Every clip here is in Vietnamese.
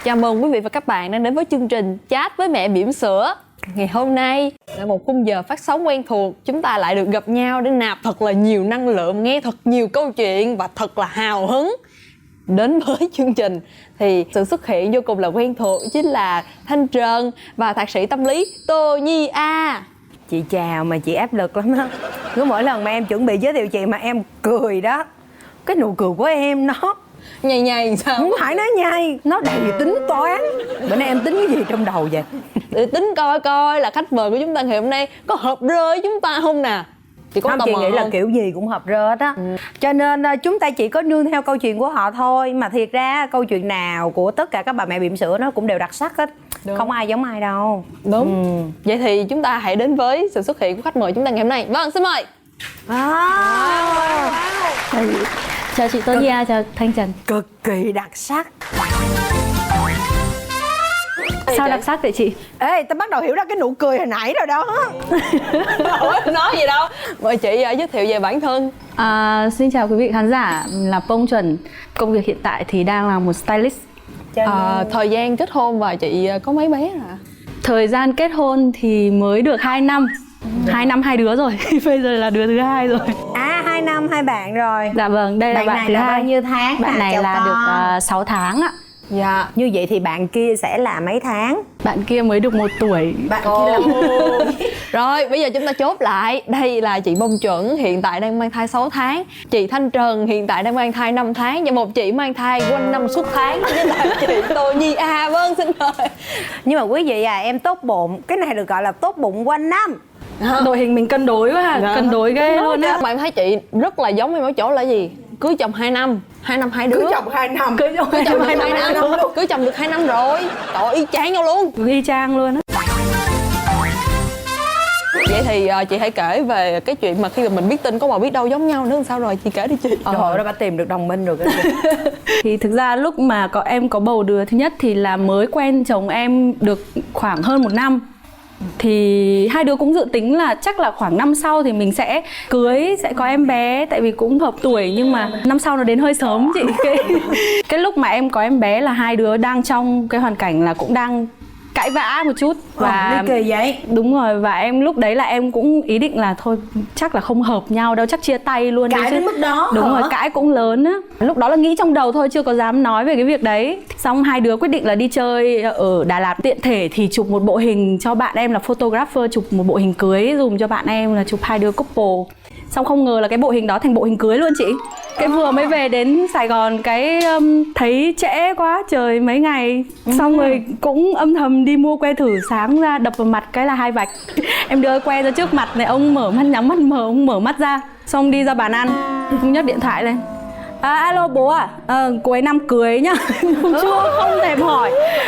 Chào mừng quý vị và các bạn đang đến với chương trình Chat với mẹ bỉm sữa. Ngày hôm nay là một khung giờ phát sóng quen thuộc. Chúng ta lại được gặp nhau để nạp thật là nhiều năng lượng, nghe thật nhiều câu chuyện và thật là hào hứng. Đến với chương trình thì sự xuất hiện vô cùng là quen thuộc, chính là Thanh Trần và thạc sĩ tâm lý Tô Nhi A. Chị chào, mà chị áp lực lắm đó. Cứ mỗi lần mà em chuẩn bị giới thiệu chị mà em cười đó, cái nụ cười của em nó Nhầy sao? không phải nói nhai, nó đầy tính toán. Bữa nay em tính cái gì trong đầu vậy? Để tính coi là khách mời của chúng ta ngày hôm nay có hợp rơi với chúng ta không nè. Chị có không, tò chị mò nghĩ là không? kiểu gì cũng hợp rơ hết á. Cho nên chúng ta chỉ có nương theo câu chuyện của họ thôi. Mà thiệt ra câu chuyện nào của tất cả các bà mẹ bỉm sữa nó cũng đều đặc sắc hết. Đúng. Không ai giống ai đâu. Đúng. Vậy thì chúng ta hãy đến với sự xuất hiện của khách mời chúng ta ngày hôm nay. Vâng, xin mời. Chào chị Tô Nhi A, chào Thanh Trần. Cực kỳ đặc sắc. Sao đặc sắc vậy chị? Ê, tao bắt đầu hiểu ra cái nụ cười hồi nãy rồi đó. Nói gì đâu. Mời chị giới thiệu về bản thân. Xin chào quý vị khán giả, là Pông Chuẩn. Công việc hiện tại thì đang là một stylist. Thời gian kết hôn và chị có mấy bé rồi? Thời gian kết hôn thì mới được 2 năm. 2 năm 2 đứa rồi. Bây giờ là đứa thứ 2 rồi. 2 năm 2 bạn rồi. Dạ vâng, đây là bạn này thứ là 2. bao nhiêu tháng? Bạn này chào là con. được 6 tháng ạ. Dạ. Như vậy thì bạn kia sẽ là mấy tháng? Bạn kia mới được 1 tuổi. Bạn kia là Rồi, bây giờ chúng ta chốt lại. Đây là chị Bông Chuẩn hiện tại đang mang thai 6 tháng. Chị Thanh Trần hiện tại đang mang thai 5 tháng. Và một chị mang thai quanh năm suốt tháng. Với là chị Tô Nhi A. Vâng, xin mời. Nhưng mà quý vị em tốt bụng. Cái này được gọi là tốt bụng quanh năm. Đội hình mình cân đối quá ha. Cân đối ghê luôn á. Mà em thấy chị rất là giống em ở chỗ là gì? Cưới chồng 2 năm. 2 năm 2 đứa. Cưới chồng 2 năm. Cưới chồng Cưới chồng được 2 năm luôn. Cưới chồng được 2 năm rồi. Trời ơi, y chang nhau luôn. Y chang luôn á. Vậy thì chị hãy kể về cái chuyện mà khi mà mình biết tin có bầu biết đâu giống nhau nữa, sao rồi chị kể đi chị. Trời ơi, nó đã tìm được đồng minh rồi. Thì thực ra lúc mà em có bầu đứa thứ nhất thì là mới quen chồng em được khoảng hơn 1 năm. Thì hai đứa cũng dự tính là chắc là khoảng năm sau thì mình sẽ cưới, sẽ có em bé. Tại vì cũng hợp tuổi, nhưng mà năm sau nó đến hơi sớm chị. Cái lúc mà em có em bé là hai đứa đang trong cái hoàn cảnh là cũng đang cãi vã một chút. Và ly kỳ vậy. đúng rồi, và em lúc đấy là em cũng ý định là thôi chắc là không hợp nhau đâu, chắc chia tay luôn. Cãi đến mức đó. Đúng rồi, cãi cũng lớn á. Lúc đó là nghĩ trong đầu thôi, chưa có dám nói về cái việc đấy. Xong hai đứa quyết định là đi chơi ở Đà Lạt. Tiện thể thì chụp một bộ hình cho bạn em là photographer, chụp một bộ hình cưới dùm cho bạn em là chụp hai đứa couple. Xong không ngờ là cái bộ hình đó thành bộ hình cưới luôn chị. Cái vừa mới về đến Sài Gòn cái thấy trễ quá trời mấy ngày. Xong rồi cũng âm thầm đi mua que thử, sáng ra đập vào mặt cái là 2 vạch. Em đưa que ra trước mặt này, ông mở mắt, nhắm mắt ông mở mắt ra. Xong đi ra bàn ăn, ông nhấc điện thoại lên. Alo bố à, cuối năm cưới nhá.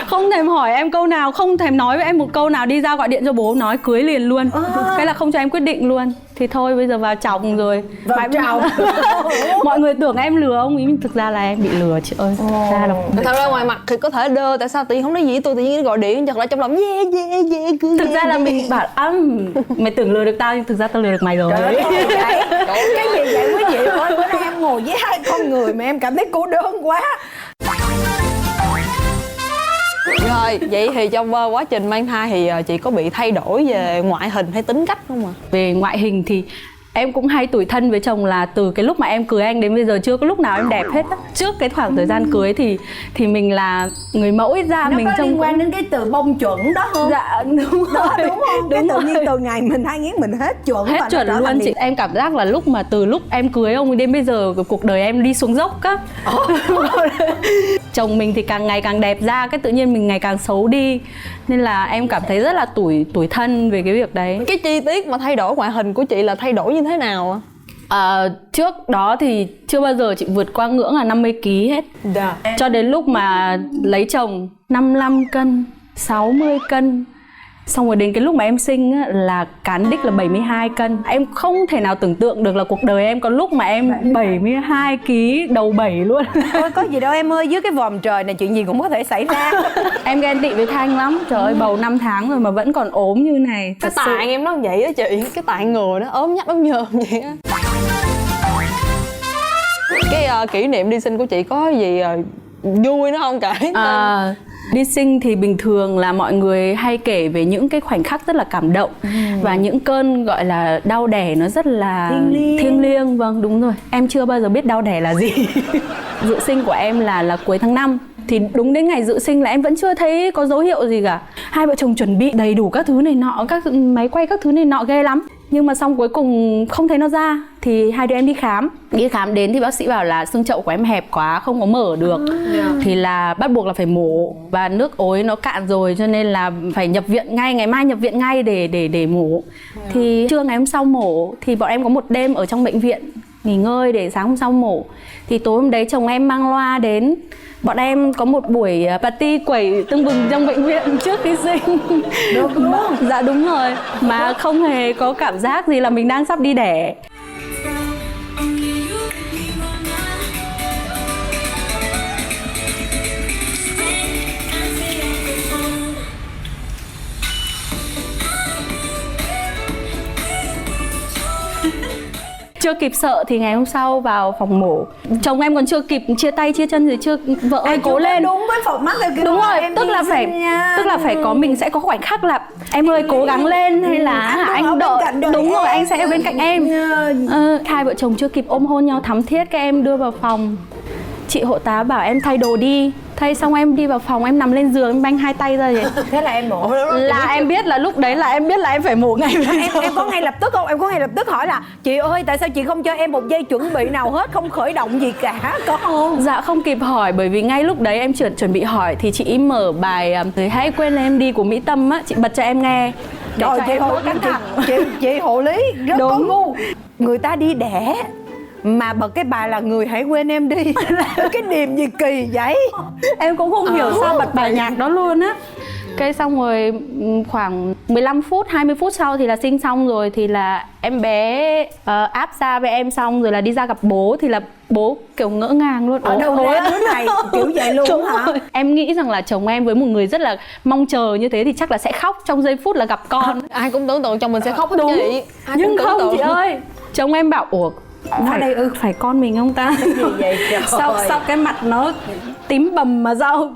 Không thèm hỏi em câu nào, không thèm nói với em một câu nào, đi ra gọi điện cho bố nói cưới liền luôn. Cái là không cho em quyết định luôn. Thì thôi bây giờ vào chồng rồi. Vào chồng. Mọi người tưởng em lừa ông ý, thực ra là em bị lừa chị ơi. Thật ra ngoài mặt thì có thể đơ, tại sao tự nhiên không nói gì với tôi, tự nhiên gọi điện chật lại trong lòng yeah cứ thực ra là mình bảo mày tưởng lừa được tao nhưng thực ra tao lừa được mày rồi. Trời ơi, cái gì vậy quý vị ơi, bữa nay em ngồi với 2 con người mà em cảm thấy cô đơn quá. Rồi, vậy thì trong quá trình mang thai thì chị có bị thay đổi về ngoại hình hay tính cách không ạ? Về ngoại hình thì em cũng hay tủi thân với chồng là từ cái lúc mà em cưới anh đến bây giờ chưa có lúc nào em đẹp hết á. Trước cái khoảng thời gian cưới thì mình là người mẫu, ít ra nó mình có trông liên quan đến cái từ bông chuẩn đó không? Dạ đúng đó, rồi. đúng không? Cái tự nhiên từ ngày mình thai nghiến mình hết chuẩn. Hết chuẩn luôn chị. Em cảm giác là từ lúc em cưới ông đến bây giờ cuộc đời em đi xuống dốc á. Chồng mình thì càng ngày càng đẹp ra, cái tự nhiên mình ngày càng xấu đi. Nên là em cảm thấy rất là tủi thân về cái việc đấy. Cái chi tiết mà thay đổi ngoại hình của chị là thay đổi như thế nào ạ? Trước đó thì chưa bao giờ chị vượt qua ngưỡng là 50 kg hết. Cho đến lúc mà lấy chồng 55 cân, 60 cân. Xong rồi đến cái lúc mà em sinh á, là cán đích là 72 cân. Em không thể nào tưởng tượng được là cuộc đời em có lúc mà em 72 kg đầu 7 luôn. Thôi có gì đâu em ơi, dưới cái vòm trời này chuyện gì cũng có thể xảy ra. Em ghen tị với Thanh lắm. Trời ơi, bầu 5 tháng rồi mà vẫn còn ốm như này. Cái tạng em nó vậy á chị, cái tạng người nó ốm nhách ốm nhờm vậy á. Cái kỷ niệm đi sinh của chị có gì vui nữa không kể? Đi sinh thì bình thường là mọi người hay kể về những cái khoảnh khắc rất là cảm động và những cơn gọi là đau đẻ nó rất là thiêng liêng. Vâng, đúng rồi. Em chưa bao giờ biết đau đẻ là gì. Dự sinh của em là cuối tháng 5. Thì đúng đến ngày dự sinh là em vẫn chưa thấy có dấu hiệu gì cả. Hai vợ chồng chuẩn bị đầy đủ các thứ này nọ, các máy quay các thứ này nọ ghê lắm. Nhưng mà xong cuối cùng không thấy nó ra. Thì hai đứa em đi khám. Đi khám đến thì bác sĩ bảo là xương chậu của em hẹp quá, không có mở được. Thì là bắt buộc là phải mổ. Và nước ối nó cạn rồi cho nên là phải nhập viện ngay, ngày mai nhập viện ngay để mổ. Thì trưa ngày hôm sau mổ thì bọn em có một đêm ở trong bệnh viện nghỉ ngơi để sáng hôm sau mổ. Thì tối hôm đấy chồng em mang loa đến. Bọn em có một buổi party quẩy tưng bừng trong bệnh viện trước khi sinh. Được luôn. Dạ đúng rồi. Mà không hề có cảm giác gì là mình đang sắp đi đẻ. Chưa kịp sợ thì ngày hôm sau vào phòng mổ, chồng em còn chưa kịp chia tay chia chân rồi chưa, vợ ơi cố lên. Đúng với format theo kiểu Đúng rồi, em tức là phải nha. tức là phải có, mình sẽ có khoảnh khắc là em ơi cố gắng lên hay là anh đợi. Đúng rồi, anh sẽ ở bên cạnh em. Hai vợ chồng chưa kịp ôm hôn nhau thắm thiết, các em đưa vào phòng. Chị hộ tá bảo em thay đồ đi. Thay xong em đi vào phòng, em nằm lên giường, em banh hai tay ra vậy. Thế là em mổ. Là em biết là lúc đấy là em biết là em phải mổ ngay. Em có ngay lập tức không? Em có ngay lập tức hỏi là chị ơi tại sao chị không cho em một giây chuẩn bị nào hết, không khởi động gì cả, có không? Dạ không kịp hỏi, bởi vì ngay lúc đấy em chuẩn bị hỏi thì chị mở bài Người hãy quên em đi của Mỹ Tâm á, chị bật cho em nghe. Trời, chị hộ lý rất Đúng. có ngu. Người ta đi đẻ mà bật cái bài là Người hãy quên em đi. Cái niềm gì kỳ vậy? Em cũng không hiểu sao bật bài nhạc đó luôn á. Cái xong rồi khoảng 15 phút, 20 phút sau thì là sinh xong rồi. Thì là em bé áp ra với em xong rồi là đi ra gặp bố. Thì là bố kiểu ngỡ ngàng luôn. Ở đâu ra đứa này kiểu vậy luôn Đúng hả? rồi. Em nghĩ rằng là chồng em với một người rất là mong chờ như thế thì chắc là sẽ khóc trong giây phút là gặp con. Ai cũng tưởng tượng chồng mình sẽ khóc hết Đúng. chị. Ai Nhưng cũng tưởng không tượng. chị ơi, chồng em bảo ủa phải con mình không ta? Gì vậy trời? Sao cái mặt nó tím bầm mà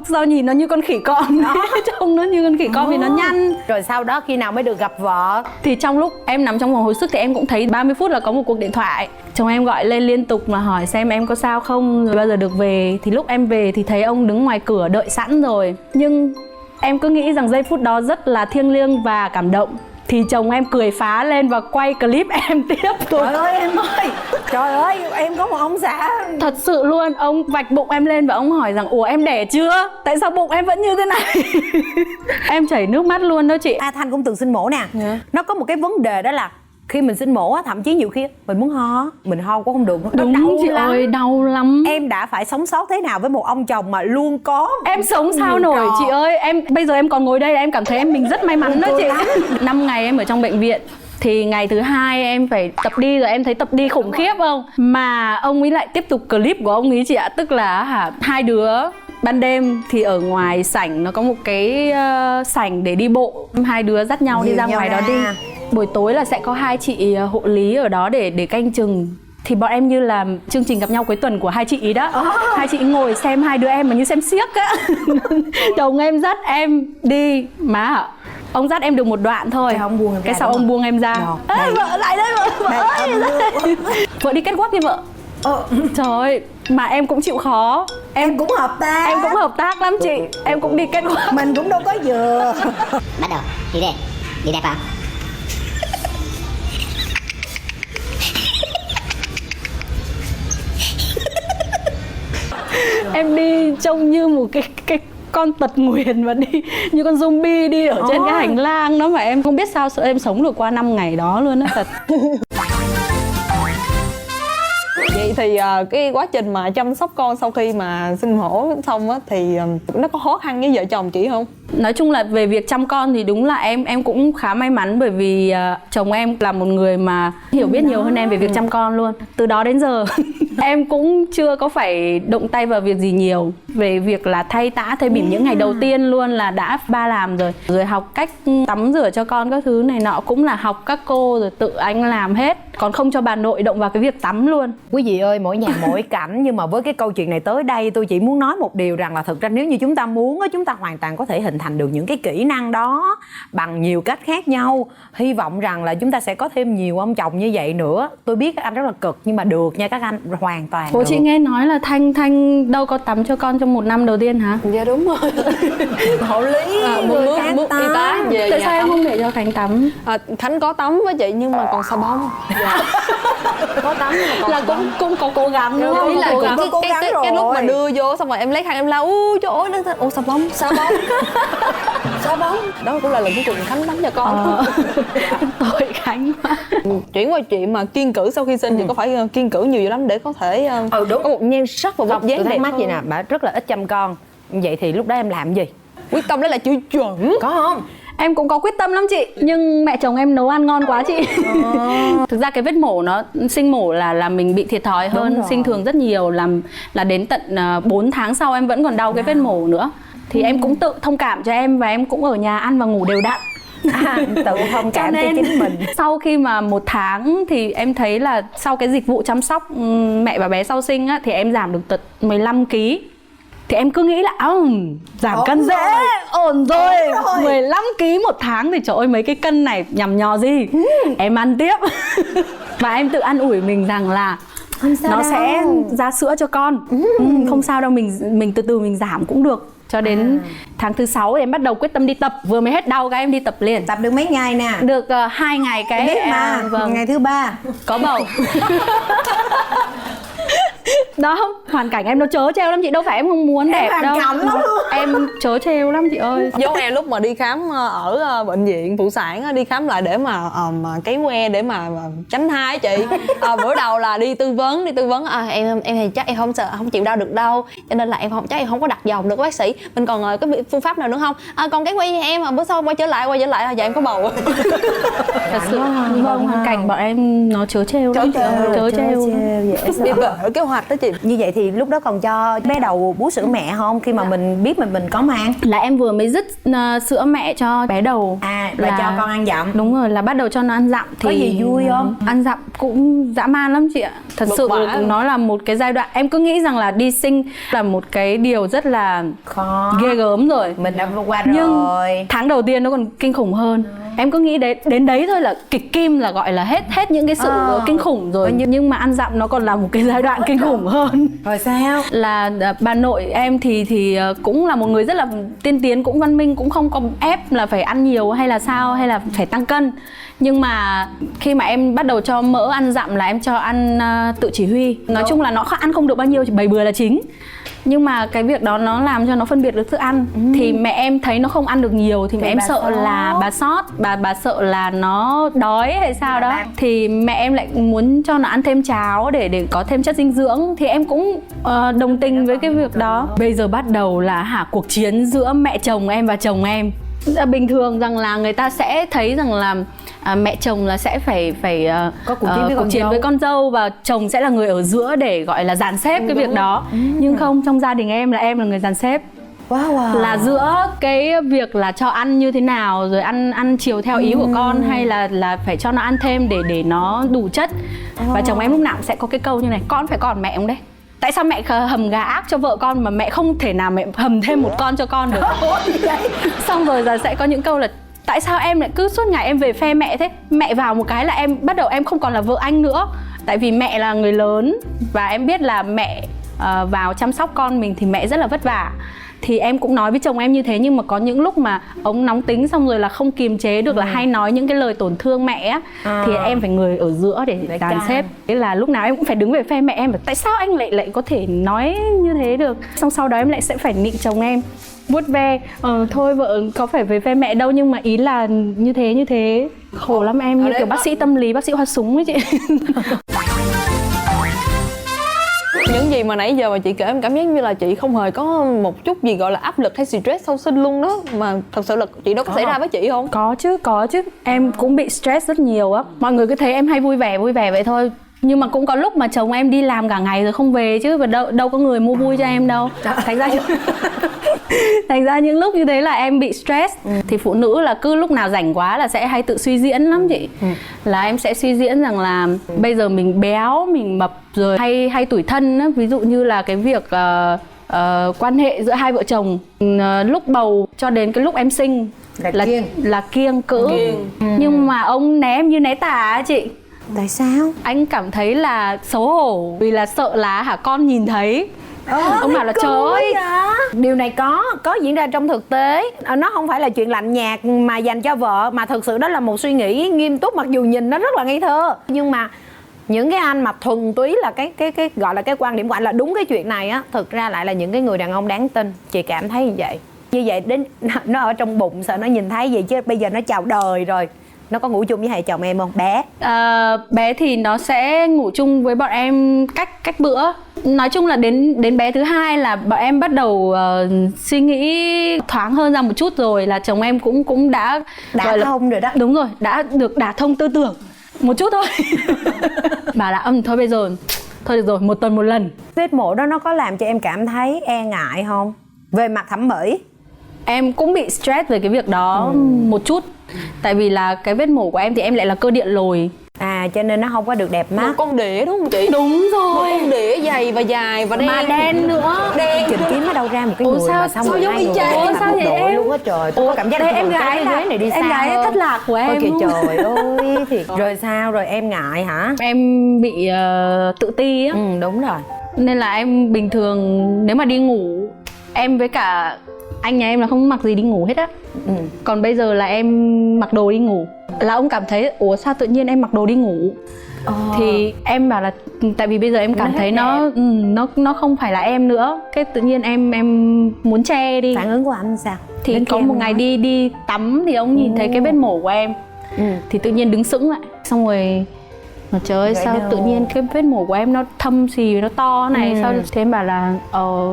sao nhìn nó như con khỉ con. Trông nó như con khỉ con vì nó nhăn. Rồi sau đó khi nào mới được gặp vợ? Thì trong lúc em nằm trong phòng hồi sức thì em cũng thấy 30 phút là có một cuộc điện thoại. Chồng em gọi lên liên tục mà hỏi xem em có sao không, rồi bao giờ được về. Thì lúc em về thì thấy ông đứng ngoài cửa đợi sẵn rồi. Nhưng em cứ nghĩ rằng giây phút đó rất là thiêng liêng và cảm động. Thì chồng em cười phá lên và quay clip em tiếp tục. Trời ơi em ơi, trời ơi em có một ông xã. Thật sự luôn, ông vạch bụng em lên và ông hỏi rằng ủa em đẻ chưa? Tại sao bụng em vẫn như thế này? Em chảy nước mắt luôn đó chị. A Thanh cũng từng sinh mổ nè. Nó có một cái vấn đề đó là khi mình sinh mổ á, thậm chí nhiều khi mình muốn ho, mình ho cũng không được. Nó Đúng đau chị lắm. ơi, đau lắm. Em đã phải sống sót thế nào với một ông chồng mà luôn có Em sống sao nhiều nổi trò. chị ơi. Bây giờ em còn ngồi đây là em cảm thấy mình rất may mắn đó chị. 5 ngày em ở trong bệnh viện. Thì ngày thứ 2 em phải tập đi rồi, em thấy tập đi khủng khiếp không? Mà ông ấy lại tiếp tục clip của ông ấy chị ạ. Tức là hai đứa ban đêm thì ở ngoài sảnh, nó có một cái sảnh để đi bộ. Hai đứa dắt nhau đi ra ngoài đó đi. Buổi tối là sẽ có hai chị hộ lý ở đó để canh chừng. Thì bọn em như là chương trình gặp nhau cuối tuần của hai chị ý đó. Hai chị ngồi xem hai đứa em mà như xem xiếc á. Chồng em dắt em đi. Má ạ, ông dắt em được một đoạn thôi. Ông buông em cái ra sau đúng ông buông em ra. Đây. Vợ lại đây vợ. Vợ ơi. Vợ đi kết quắc đi vợ. Trời ơi, mà em cũng chịu khó. Em cũng hợp tác. Em cũng hợp tác lắm chị. Em cũng đi kết quắc. Mình cũng đâu có vừa. Bắt đầu đi đẹp, đi đẹp vào. Em đi trông như một cái con tật nguyền và đi như con zombie đi ở trên cái hành lang đó, mà em không biết sao em sống được qua 5 ngày đó luôn á thật. Vậy thì cái quá trình mà chăm sóc con sau khi mà sinh mổ xong á thì nó có khó khăn với vợ chồng chị không? Nói chung là về việc chăm con thì đúng là em cũng khá may mắn, bởi vì chồng em là một người mà hiểu biết nhiều hơn em về việc chăm con luôn. Từ đó đến giờ Em cũng chưa có phải động tay vào việc gì nhiều. Về việc là thay tã thay bỉm những ngày đầu tiên luôn là đã ba làm rồi. Rồi học cách tắm rửa cho con các thứ này nọ cũng là học các cô, rồi tự anh làm hết. Còn không cho bà nội động vào cái việc tắm luôn. Quý vị ơi, mỗi nhà mỗi cảnh. Nhưng mà với cái câu chuyện này tới đây, tôi chỉ muốn nói một điều rằng là thực ra nếu như chúng ta muốn, chúng ta hoàn toàn có thể hình thành được những cái kỹ năng đó bằng nhiều cách khác nhau. Hy vọng rằng là chúng ta sẽ có thêm nhiều ông chồng như vậy nữa. Tôi biết các anh rất là cực nhưng mà được nha các anh, hoàn toàn Bố được. chị nghe nói là Thanh đâu có tắm cho con trong 1 năm đầu tiên hả? Dạ đúng rồi. Hộ lý Muốn người khác bước y tá về Tại nhà sao em tắm. không để cho Khánh tắm? Khánh có tắm với chị nhưng mà còn xà bông. Dạ. Có tắm nhưng mà còn Là xà bông. cũng có cố gắng đúng không? Ý là Cố cũng gắng. cố gắng cái lúc mà rồi. đưa vô xong rồi em lấy khăn em lau, trời ơi nó ủa xà bông xà bông đó cũng là lần cuối cùng Khánh tắm cho con. Tội Khánh quá. Chuyển qua chuyện mà kiêng cữ sau khi sinh thì có phải kiêng cữ nhiều dữ lắm để có thể đúng. có một nhan sắc và vóc Tôi dáng thắc đẹp mắc hơn. vậy nè, bà rất là ít chăm con. Vậy thì lúc đó em làm gì? Quyết tâm đó là chữ chuẩn. Có không? Em cũng có quyết tâm lắm chị, nhưng mẹ chồng em nấu ăn ngon quá chị. Thực ra cái vết mổ nó sinh mổ là mình bị thiệt thòi Đúng hơn rồi. sinh thường rất nhiều, là đến tận 4 tháng sau em vẫn còn đau cái vết mổ nữa. Thì em cũng tự thông cảm cho em và em cũng ở nhà ăn và ngủ đều đặn. Tự thông cảm cho chính mình. Sau khi mà 1 tháng thì em thấy là sau cái dịch vụ chăm sóc mẹ và bé sau sinh á, thì em giảm được tận 15 kg. Thì em cứ nghĩ là giảm cân dễ, ổn rồi. 15 kg 1 tháng thì trời ơi mấy cái cân này nhằm nhò gì. Em ăn tiếp. Và em tự an ủi mình rằng là nó sẽ ra sữa cho con. Không sao đâu, mình từ từ mình giảm cũng được. Cho đến tháng thứ 6 em bắt đầu quyết tâm đi tập. Vừa mới hết đau cái em đi tập liền. Tập được mấy ngày nè? Được 2 ngày cái Biết mà, vâng, ngày thứ 3 có bầu. Đó, hoàn cảnh em nó trớ trêu lắm chị, đâu phải em không muốn đẹp hoàn đâu. cảnh lắm luôn. Em trớ trêu lắm chị ơi. Giống em lúc mà đi khám ở bệnh viện phụ sản á, đi khám lại để mà cấy que để mà tránh thai chị. Bữa đầu là đi tư vấn em thì chắc em không sợ, không chịu đau được đâu, cho nên là em không có đặt vòng được bác sĩ, mình còn cái phương pháp nào nữa không? Còn cái que em bữa sau quay trở lại dạ em có bầu. Thật sự vâng, hoàn cảnh bọn em nó trớ trêu lắm chị ơi, trớ trêu. Bị vỡ kế hoạch đó chị. Như vậy thì lúc đó còn cho bé đầu bú sữa mẹ không? Khi mà mình biết mình có mang. Là em vừa mới dứt sữa mẹ cho bé đầu. Là cho con ăn dặm. Đúng rồi, là bắt đầu cho nó ăn dặm. Thì có gì vui không? Ăn dặm cũng dã man lắm chị ạ. Thật sự nó là một cái giai đoạn em cứ nghĩ rằng là đi sinh là một cái điều rất là Khó. ghê gớm rồi. Mình đã vượt qua rồi. Nhưng tháng đầu tiên nó còn kinh khủng hơn. Em cứ nghĩ đến đấy thôi là kịch kim, là gọi là hết những cái sự kinh khủng rồi. Nhưng mà ăn dặm nó còn là một cái giai đoạn kinh khủng hơn. Rồi sao? Là bà nội em thì cũng là một người rất là tiên tiến, cũng văn minh, cũng không có ép là phải ăn nhiều hay là sao, hay là phải tăng cân. Nhưng mà khi mà em bắt đầu cho mỡ ăn dặm là em cho ăn tự chỉ huy. Nói chung là nó ăn không được bao nhiêu, chỉ bày bừa là chính. Nhưng mà cái việc đó nó làm cho nó phân biệt được thức ăn. Thì mẹ em thấy nó không ăn được nhiều thì mẹ em sợ là bà sót, bà sợ là nó đói hay sao đó. Thì mẹ em lại muốn cho nó ăn thêm cháo để có thêm chất dinh dưỡng. Thì em cũng đồng tình với cái việc đó. Bây giờ bắt đầu là cuộc chiến giữa mẹ chồng em và chồng em. Bình thường rằng là người ta sẽ thấy rằng là mẹ chồng là sẽ phải có cuộc chiến với con dâu, và chồng sẽ là người ở giữa để gọi là dàn xếp cái việc đó. Nhưng không, trong gia đình em là người dàn xếp. Wow. Là giữa cái việc là cho ăn như thế nào, rồi ăn chiều theo ý của con, hay là phải cho nó ăn thêm để nó đủ chất. Và chồng em lúc nào cũng sẽ có cái câu như này: con phải còn mẹ không đấy? Tại sao mẹ hầm gà ác cho vợ con mà mẹ không thể nào mẹ hầm thêm một con cho con được? Xong rồi giờ sẽ có những câu là: tại sao em lại cứ suốt ngày em về phe mẹ thế? Mẹ vào một cái là em bắt đầu em không còn là vợ anh nữa. Tại vì mẹ là người lớn và em biết là mẹ vào chăm sóc con mình thì mẹ rất là vất vả. Thì em cũng nói với chồng em như thế, nhưng mà có những lúc mà ông nóng tính xong rồi là không kiềm chế được, là hay nói những cái lời tổn thương mẹ á, thì em phải người ở giữa để dàn xếp. Thế là lúc nào em cũng phải đứng về phe mẹ em, tại sao anh lại có thể nói như thế được. Xong sau đó em lại sẽ phải nịnh chồng em, vuốt ve, thôi vợ có phải về phe mẹ đâu, nhưng mà ý là như thế. Khổ lắm em, như kiểu bác sĩ tâm lý, bác sĩ hoa súng ấy chị. Những gì mà nãy giờ mà chị kể em cảm giác như là chị không hề có một chút gì gọi là áp lực hay stress sau sinh luôn đó. Mà thật sự là chị đâu có xảy ra với chị không? Có chứ. Em cũng bị stress rất nhiều á. Mọi người cứ thấy em hay vui vẻ vậy thôi. Nhưng mà cũng có lúc mà chồng em đi làm cả ngày rồi không về chứ, và đâu có người mua vui cho em đâu. Thành ra những lúc như thế là em bị stress. Thì phụ nữ là cứ lúc nào rảnh quá là sẽ hay tự suy diễn lắm chị. Là em sẽ suy diễn rằng là bây giờ mình béo, mình mập rồi hay tủi thân á. Ví dụ như là cái việc quan hệ giữa hai vợ chồng lúc bầu cho đến cái lúc em sinh là kiêng cữ. Nhưng mà ông né em như né tà á chị. Tại sao? Anh cảm thấy là xấu hổ vì là sợ là con nhìn thấy. Ông bảo là trời ơi, điều này có diễn ra trong thực tế. Nó không phải là chuyện lạnh nhạt mà dành cho vợ, mà thực sự đó là một suy nghĩ nghiêm túc, mặc dù nhìn nó rất là ngây thơ. Nhưng mà những cái anh mà thuần túy là cái gọi là cái quan điểm của anh là đúng cái chuyện này á, thực ra lại là những cái người đàn ông đáng tin. Chị cảm thấy như vậy. Như vậy đến nó ở trong bụng sợ nó nhìn thấy vậy, chứ bây giờ nó chào đời rồi. Nó có ngủ chung với hai chồng em không? Bé thì nó sẽ ngủ chung với bọn em cách bữa. Nói chung là đến bé thứ hai là bọn em bắt đầu suy nghĩ thoáng hơn ra một chút rồi, là chồng em cũng đã gọi thông rồi đó. Đúng rồi, đã được đả thông tư tưởng một chút thôi. Bảo là thôi bây giờ thôi được rồi, 1 tuần 1 lần. Vết mổ đó nó có làm cho em cảm thấy e ngại không? Về mặt thẩm mỹ. Em cũng bị stress về cái việc đó một chút. Tại vì là cái vết mổ của em thì em lại là cơ điện lồi. Cho nên nó không có được đẹp mắt. Một con đĩa đúng không chị? Đúng rồi. Một con đĩa dày và dài và đen. Mà đen nữa. Đen. Trình kiếm ở đâu ra một cái Ủa, người sao- mà xong sao rồi giống hai y người chang? mặc Ủa, sao một vậy đội em? luôn á trời. Tôi có cảm giác đây là em gái cái ghế này đi em xa gái hơn. thất lạc của em. Ôi kìa trời ơi thiệt. Rồi sao rồi em ngại hả? Em bị tự ti á. Đúng rồi. Nên là em bình thường nếu mà đi ngủ, em với cả anh nhà em là không mặc gì đi ngủ hết á. Còn bây giờ là em mặc đồ đi ngủ. Là ông cảm thấy ủa sao tự nhiên em mặc đồ đi ngủ. Thì em bảo là tại vì bây giờ em cảm thấy nó không phải là em nữa. Cái tự nhiên em muốn che đi. Phản ứng của anh sao? Thì Đến có khi em một ngày nói. đi tắm thì ông nhìn thấy cái vết mổ của em. Thì tự nhiên đứng sững lại. Xong rồi mà trời ơi Gãy sao đầu. tự nhiên cái vết mổ của em nó thâm xì, nó to này. Sao thế em bảo là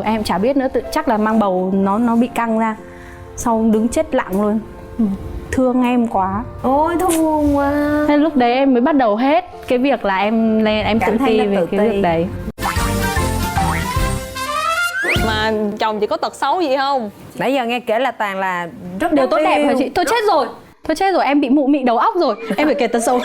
em chả biết nữa, chắc là mang bầu nó bị căng ra. Sau đứng chết lặng luôn. Thương em quá. Ôi thương quá. Nên lúc đấy em mới bắt đầu hết cái việc là em Cảm tự thấy ti nó về tự cái ti. việc đấy. Mà chồng chị có tật xấu gì không? Nãy giờ nghe kể là toàn là rất Điều tốt đẹp yêu. hả chị? Tôi chết rồi, em bị mụ mị đầu óc rồi. Em phải kể tật xấu.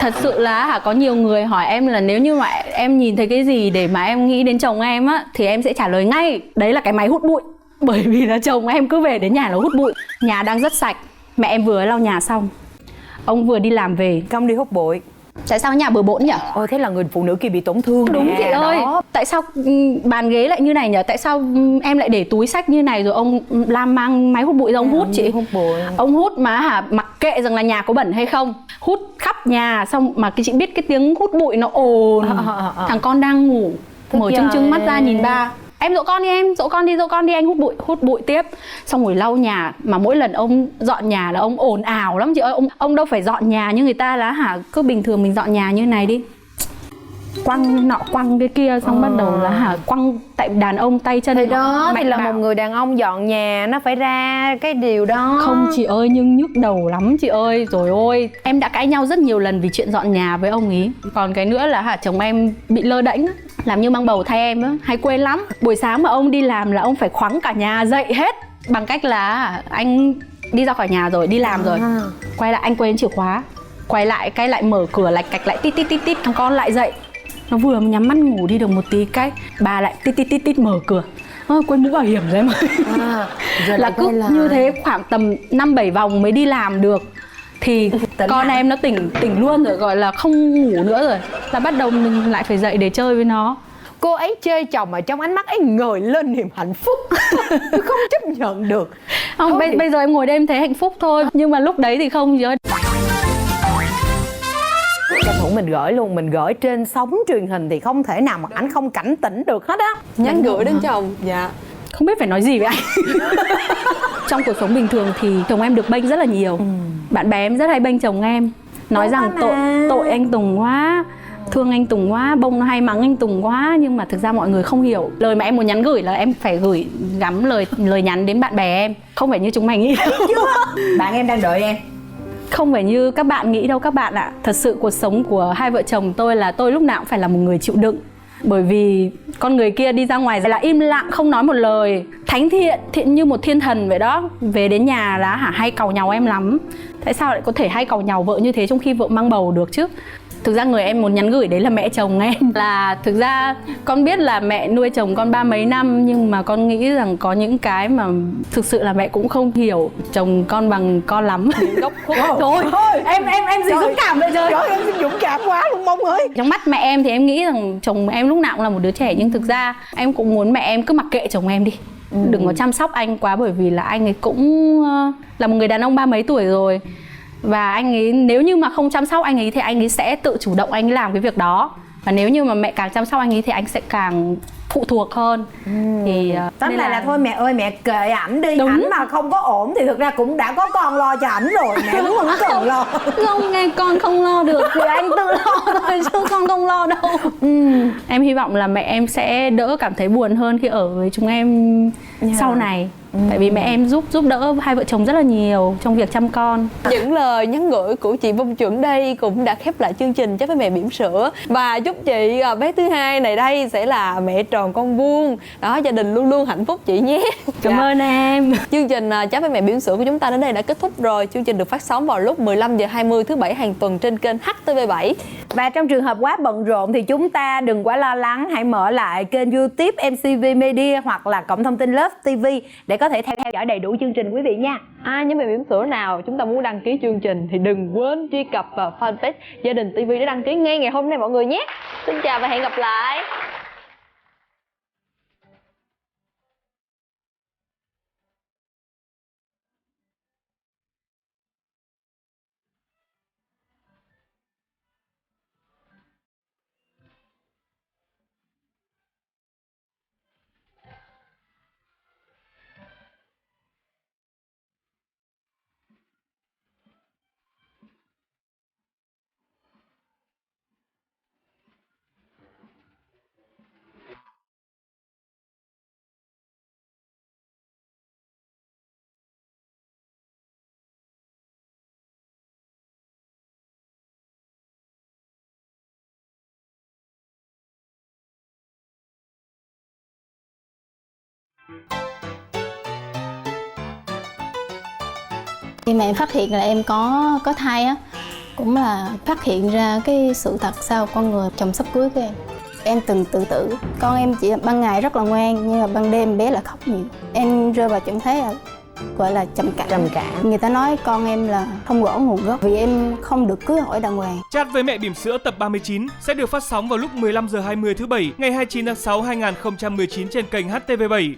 Thật sự là có nhiều người hỏi em là nếu như mà em nhìn thấy cái gì để mà em nghĩ đến chồng em á, thì em sẽ trả lời ngay đấy là cái máy hút bụi. Bởi vì là chồng em cứ về đến nhà là hút bụi. Nhà đang rất sạch, mẹ em vừa lau nhà xong, ông vừa đi làm về. Không đi hút bụi. Tại sao nhà bừa bộn nhỉ? Ôi thế là người phụ nữ kia bị tổn thương. Đúng nè, chị ơi. đó. Tại sao bàn ghế lại như này nhỉ? Tại sao em lại để túi sách như này rồi ông mang máy hút bụi ra ông hút chị? Hút bụi. Ông hút mà mặc kệ rằng là nhà có bẩn hay không, hút khắp nhà. Xong mà chị biết cái tiếng hút bụi nó ồn. Thằng con đang ngủ, mở trưng mắt ra nhìn ba. Em dỗ con đi, anh hút bụi tiếp. Xong rồi lau nhà, mà mỗi lần ông dọn nhà là ông ồn ào lắm chị ơi. Ông đâu phải dọn nhà như người ta là cứ bình thường mình dọn nhà như này đi, quăng nọ quăng cái kia, xong bắt đầu là quăng. Tại đàn ông tay chân Thì đó thì mạnh là bạo. một người đàn ông dọn nhà nó phải ra cái điều đó. Không chị ơi, nhưng nhức đầu lắm chị ơi. Rồi ôi, em đã cãi nhau rất nhiều lần vì chuyện dọn nhà với ông ý. Còn cái nữa là chồng em bị lơ đễnh á, làm như mang bầu thay em á, hay quên lắm. Buổi sáng mà ông đi làm là ông phải khoắng cả nhà dậy hết, bằng cách là anh đi ra khỏi nhà rồi, đi làm rồi, quay lại anh quên chìa khóa, quay lại cái lại mở cửa lạch cạch lại tít tít, thằng con lại dậy. Nó vừa nhắm mắt ngủ đi được một tí cái bà lại tít mở cửa. Quên mũ bảo hiểm rồi em ơi. Là cứ như thế khoảng tầm 5-7 vòng mới đi làm được. Thì con em nó tỉnh luôn rồi, gọi là không ngủ nữa rồi. Là bắt đầu mình lại phải dậy để chơi với nó. Cô ấy chê chồng mà trong ánh mắt ấy ngời lên niềm hạnh phúc. Tôi không chấp nhận được. Không, bây giờ em ngồi đây em thấy hạnh phúc thôi. Nhưng mà lúc đấy thì không chị ơi. Tranh thủ mình gửi luôn, mình gửi trên sóng truyền hình thì không thể nào mà ảnh không cảnh tỉnh được hết á. Nhắn gửi đến chồng. Dạ. Không biết phải nói gì với anh. Trong cuộc sống bình thường thì chồng em được bênh rất là nhiều. Bạn bè em rất hay bênh chồng em, nói rằng tội anh Tùng quá, thương anh Tùng quá, bông nó hay mắng anh Tùng quá. Nhưng mà thực ra mọi người không hiểu. Lời mà em muốn nhắn gửi là em phải gắm lời nhắn đến bạn bè em, không phải như chúng mày nghĩ đâu. Bạn em đang đợi em. Không phải như các bạn nghĩ đâu các bạn ạ. Thật sự cuộc sống của hai vợ chồng tôi là tôi lúc nào cũng phải là một người chịu đựng. Bởi vì con người kia đi ra ngoài là im lặng không nói một lời, thánh thiện, thiện như một thiên thần vậy đó. Về đến nhà là hay càu nhàu em lắm. Tại sao lại có thể hay càu nhàu vợ như thế trong khi vợ mang bầu được chứ? Thực ra người em muốn nhắn gửi đấy là mẹ chồng em. Là thực ra con biết là mẹ nuôi chồng con 30 mấy năm, nhưng mà con nghĩ rằng có những cái mà thực sự là mẹ cũng không hiểu chồng con bằng con lắm. Gốc khuất. Thôi em gì dũng cảm vậy trời. Trời ơi, em dũng cảm quá luôn Bông ơi. Trong mắt mẹ em thì em nghĩ rằng chồng em lúc nào cũng là một đứa trẻ, nhưng thực ra em cũng muốn mẹ em cứ mặc kệ chồng em đi. Đừng có chăm sóc anh quá, bởi vì là anh ấy cũng là một người đàn ông 30 mấy tuổi rồi. Và anh ấy nếu như mà không chăm sóc anh ấy thì anh ấy sẽ tự chủ động anh ấy làm cái việc đó. Và nếu như mà mẹ càng chăm sóc anh ấy thì anh sẽ càng phụ thuộc hơn. Thì Tóm nên lại là thôi mẹ ơi, mẹ kệ ảnh đi. Đúng. Ảnh mà không có ổn thì thực ra cũng đã có con lo cho ảnh rồi. Mẹ cũng không cần lo. không, nghe con không lo được thì anh tự lo thôi chứ con không lo đâu. Em hy vọng là mẹ em sẽ đỡ cảm thấy buồn hơn khi ở với chúng em sau này. Tại vì mẹ em giúp đỡ hai vợ chồng rất là nhiều trong việc chăm con. Những lời nhắn gửi của chị Vông Chuẩn đây cũng đã khép lại chương trình Chat với Mẹ Bỉm Sữa. Và chúc chị bé thứ hai này đây sẽ là mẹ tròn con vuông. Đó, gia đình luôn luôn hạnh phúc chị nhé. Cảm ơn em. Chương trình Chat với Mẹ Bỉm Sữa của chúng ta đến đây đã kết thúc rồi. Chương trình được phát sóng vào lúc 15h20 thứ Bảy hàng tuần trên kênh HTV7. Và trong trường hợp quá bận rộn thì chúng ta đừng quá lo lắng. Hãy mở lại kênh YouTube MCV Media hoặc là cổng thông tin Love TV để có thể theo dõi đầy đủ chương trình quý vị nha. Những mẹ bỉm sữa nào chúng ta muốn đăng ký chương trình thì đừng quên truy cập vào fanpage Gia Đình TV để đăng ký ngay ngày hôm nay mọi người nhé. Xin chào và hẹn gặp lại. Khi mà em phát hiện là em có thai á, cũng là phát hiện ra cái sự thật sau con người chồng sắp cưới của em. Em từng tự tử. Con em chỉ ban ngày rất là ngoan, nhưng mà ban đêm bé là khóc nhiều. Em rơi vào trạng thái gọi là trầm cảm. Người ta nói con em là không rõ nguồn gốc vì em không được cưới hỏi đàng hoàng. Chat với Mẹ Bỉm Sữa tập 39 sẽ được phát sóng vào lúc 15h20 thứ Bảy ngày 29 tháng 6 2019 trên kênh HTV7.